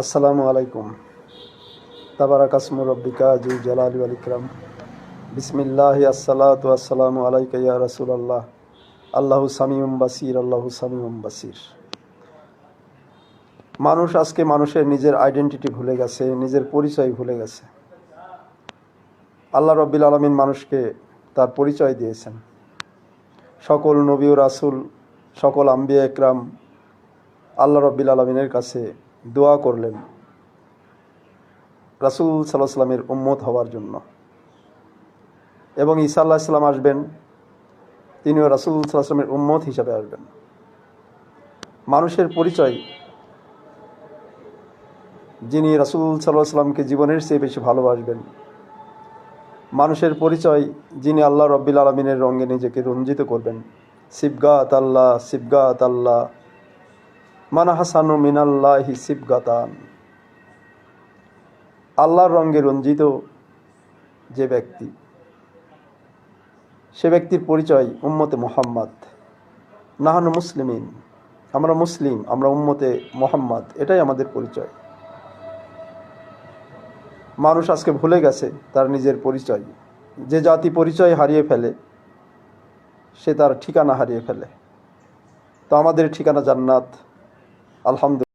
আসসালামু আলাইকুম। তাবারাক আসমু রব্বিকা যুল জালালি ওয়াল ইকরাম। বিসমিল্লাহি আসসালাতু ওয়াসসালামু আলাইকা ইয়া রাসূলুল্লাহ। আল্লাহু সামিউম বাসির, আল্লাহু সামিউম বাসির। মানুষ আজকে মানুষের নিজের আইডেন্টিটি ভুলে গেছে, নিজের পরিচয় ভুলে গেছে। আল্লাহ রাব্বিল আলামিন মানুষকে তার পরিচয় দিয়েছেন। সকল নবী ও রাসূল, সকল আম্বিয়া একরাম আল্লাহ রাব্বিল আলামিনের কাছে দোয়া করলেন রাসূল সাল্লাল্লাহু আলাইহি ওয়াসাল্লামের উম্মত হওয়ার জন্য। এবং ঈসা আলাইহিস সালাম আসবেন, তিনিও রাসূল সাল্লাল্লাহু আলাইহি ওয়াসাল্লামের উম্মত হিসাবে আসবেন। মানুষের পরিচয় যিনি রাসূল সাল্লাল্লাহু আলাইহি ওয়াসাল্লামকে জীবনের চেয়ে বেশি ভালোবাসবেন, মানুষের পরিচয় যিনি আল্লাহ রাব্বিল আলামিনের রঙে নিজেকে রঞ্জিত করবেন। সিবগাত আল্লাহ, সিবগাত আল্লাহ, মান হাসানু মিনাল্লাহি সিবগাতান। আল্লাহর রঙে রঞ্জিত যে ব্যক্তি, সে ব্যক্তির পরিচয় উম্মতে মুহাম্মদ। নাহানু মুসলিমিন, আমরা মুসলিম, আমরা উম্মতে মুহাম্মদ, এটাই আমাদের পরিচয়। মানুষ আজকে ভুলে গেছে তার নিজের পরিচয়। যে জাতি পরিচয় হারিয়ে ফেলে সে তার ঠিকানা হারিয়ে ফেলে। তো আমাদের ঠিকানা জান্নাত, আলহামদুলিল্লাহ।